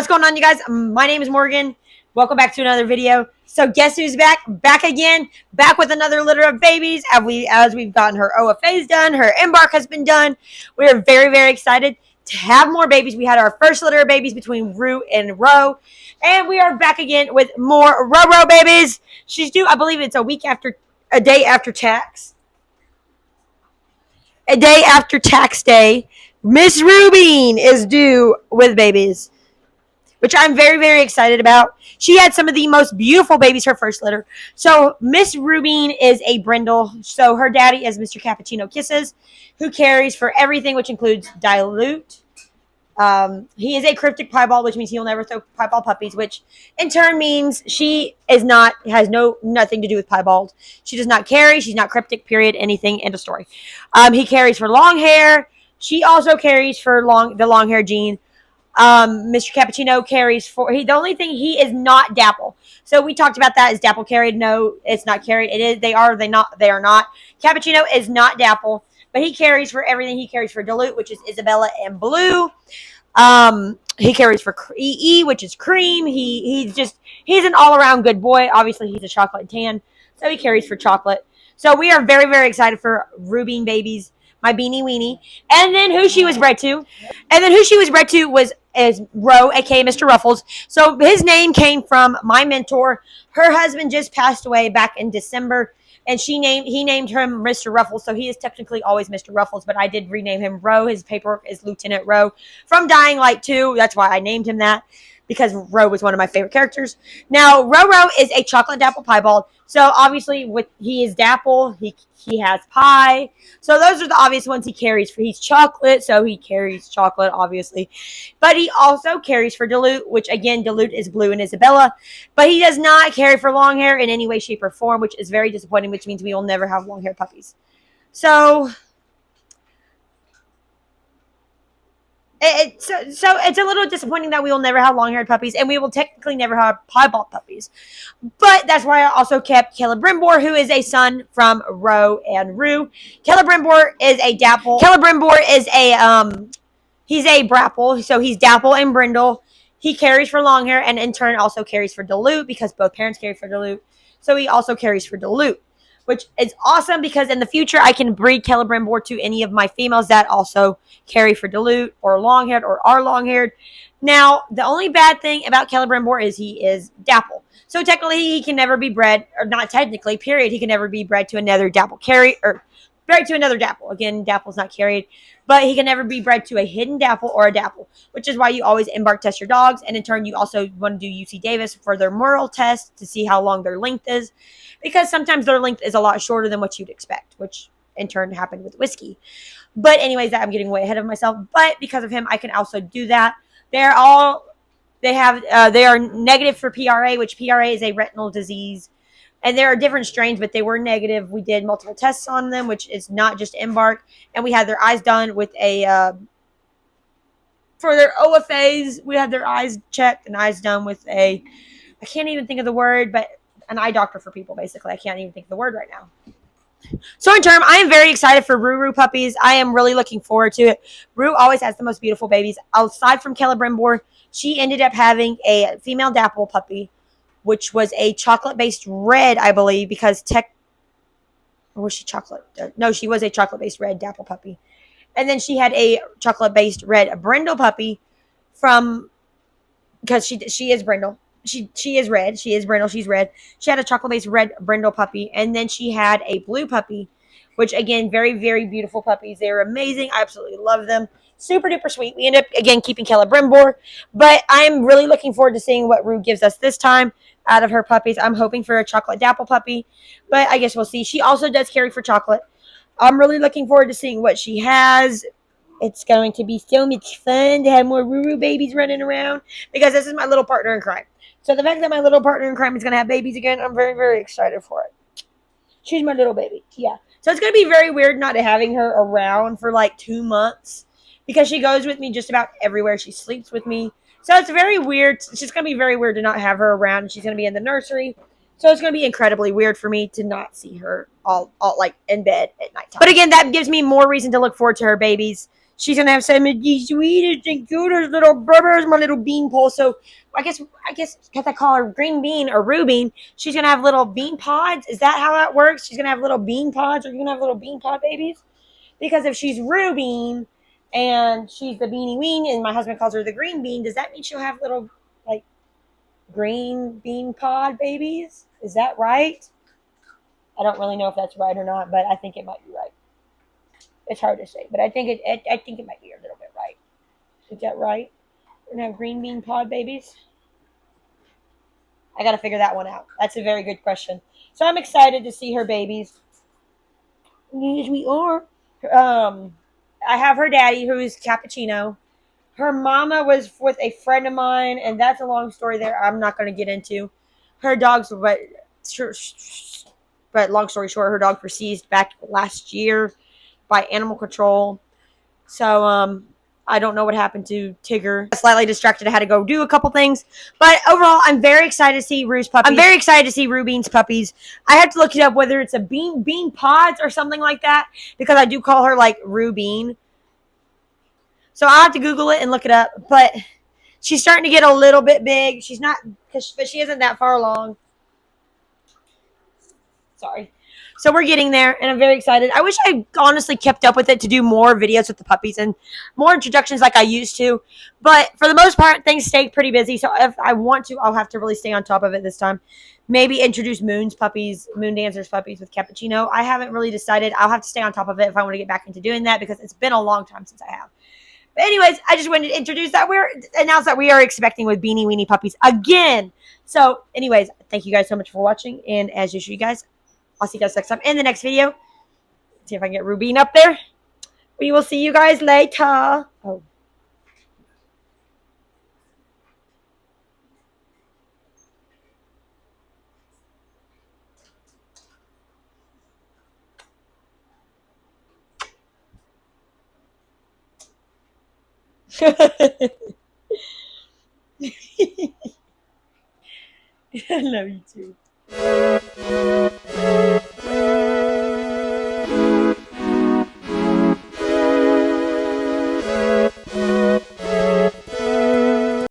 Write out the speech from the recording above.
What's going on, you guys? My name is Morgan. Welcome back to another video. So guess who's back? Back again. Back with another litter of babies. As we've gotten her OFAs done, her embark has been done. We are very, very excited to have more babies. We had our first litter of babies between Rue and Ro. And we are back again with more Ro babies. She's due, I believe it's a day after tax. A day after tax day. Miss Rubine is due with babies, which I'm very, very excited about. She had some of the most beautiful babies her first litter. So Miss Rubine is a brindle. So her daddy is Mr. Cappuccino Kisses, who cares for everything, which includes dilute. He is a cryptic piebald, which means he'll never throw piebald puppies, which in turn means she has nothing to do with piebald. She does not carry. She's not cryptic, period, anything, end of story. He carries for long hair. She also carries for the long hair gene. Mr. Cappuccino carries for the only thing he is not dapple. So we talked about that. Is dapple carried? No, it's not carried. It is. They are not. Cappuccino is not dapple, but he carries for everything. He carries for dilute, which is Isabella and Blue. He carries for EE, which is cream. He's an all around good boy. Obviously, he's a chocolate and tan, so he carries for chocolate. So we are very, very excited for Rubine babies. My beanie weenie. And then who she was bred to. Is Ro, aka Mr. Ruffles. So his name came from my mentor. Her husband just passed away back in December, and he named him Mr. Ruffles. So he is technically always Mr. Ruffles, but I did rename him Ro. His paperwork is Lieutenant Ro from Dying Light 2. That's why I named him that, because Ro was one of my favorite characters. Now, Ro is a chocolate dapple piebald. So obviously, he is dapple. He has pie. So those are the obvious ones he carries for. He's chocolate, so he carries chocolate, obviously. But he also carries for dilute, which again, dilute is Blue and Isabella. But he does not carry for long hair in any way, shape, or form, which is very disappointing, which means we will never have long hair puppies. So it's a little disappointing that we will never have long-haired puppies, and we will technically never have piebald puppies. But that's why I also kept Caleb Brimbor, who is a son from Ro and Rue. Caleb Brimbor is a dapple. He's a brapple, so he's dapple and brindle. He carries for long hair, and in turn also carries for dilute, because both parents carry for dilute. So he also carries for dilute, which is awesome, because in the future I can breed Caleb Brimbor to any of my females that also carry for dilute or long-haired or are long-haired. Now, the only bad thing about Caleb Brimbor is he is dapple. So technically he can never be bred, or not technically, period, he can never be bred to another dapple bred to another dapple. Again, dapple's not carried, but he can never be bred to a hidden dapple or a dapple, which is why you always embark test your dogs, and in turn you also want to do UC Davis for their moral test to see how long their length is, because sometimes their length is a lot shorter than what you'd expect, which in turn happened with Whiskey. But anyways, I'm getting way ahead of myself. But because of him, I can also do that. They are negative for PRA, which PRA is a retinal disease. And there are different strains, but they were negative. We did multiple tests on them, which is not just embark. And we had their eyes done with for their OFAs, we had their eyes checked and eyes done with I can't even think of the word, but an eye doctor for people, basically. I can't even think of the word right now. So in turn, I am very excited for Ruru puppies. I am really looking forward to it. Rue always has the most beautiful babies. Aside from Caleb Brimbor, she ended up having a female dapple puppy, which was a chocolate-based red, I believe, because or was she chocolate? No, she was a chocolate-based red dapple puppy. And then she had a chocolate-based red brindle puppy because she is brindle. She is red. She is brindle. She's red. She had a chocolate-based red brindle puppy. And then she had a blue puppy, which, again, very, very beautiful puppies. They're amazing. I absolutely love them. Super duper sweet. We end up, again, keeping Caleb Brimbor. But I'm really looking forward to seeing what Rue gives us this time out of her puppies. I'm hoping for a chocolate dapple puppy. But I guess we'll see. She also does carry for chocolate. I'm really looking forward to seeing what she has. It's going to be so much fun to have more Ruru babies running around, because this is my little partner in crime. So the fact that my little partner in crime is going to have babies again, I'm very, very excited for it. She's my little baby. Yeah. So it's going to be very weird not having her around for like 2 months, because she goes with me just about everywhere. She sleeps with me. So it's very weird. It's just going to be very weird to not have her around. She's going to be in the nursery. So it's going to be incredibly weird for me to not see her all like in bed at nighttime. But again, that gives me more reason to look forward to her babies. She's gonna have some of the sweetest and cutest little brothers, my little beanpole. So I guess because I call her green bean or Rubine, she's gonna have little bean pods. Is that how that works? She's gonna have little bean pods. Are you gonna have little bean pod babies? Because if she's Rubine and she's the beanie ween, and my husband calls her the green bean, does that mean she'll have little like green bean pod babies? Is that right? I don't really know if that's right or not, but I think it might be right. It's hard to say, but I think it might be a little bit right. Is that right? We're gonna have green bean pod babies. I got to figure that one out. That's a very good question. So I'm excited to see her babies. Yes, we are. I have her daddy, who is Cappuccino. Her mama was with a friend of mine, and that's a long story there. I'm not going to get into. Her dogs, but long story short, her dog was seized back last year by animal control. So I don't know what happened to Tigger. Slightly distracted. I had to go do a couple things, but overall, I'm very excited to see Rue's puppies. I'm very excited to see Rubine's puppies. I have to look it up whether it's a bean pods or something like that, because I do call her like Rubine. So I'll have to Google it and look it up. But she's starting to get a little bit big. She's not, but she isn't that far along. Sorry. So we're getting there, and I'm very excited. I wish I honestly kept up with it to do more videos with the puppies and more introductions like I used to. But for the most part, things stay pretty busy. So if I want to, I'll have to really stay on top of it this time. Maybe introduce Moon Dancer's puppies with Cappuccino. I haven't really decided. I'll have to stay on top of it if I want to get back into doing that, because it's been a long time since I have. But anyways, I just wanted to announce that we are expecting with Beanie Weenie puppies again. So anyways, thank you guys so much for watching. And as usual, you guys, I'll see you guys next time in the next video. See if I can get Rubine up there. We will see you guys later. Oh. I love you too.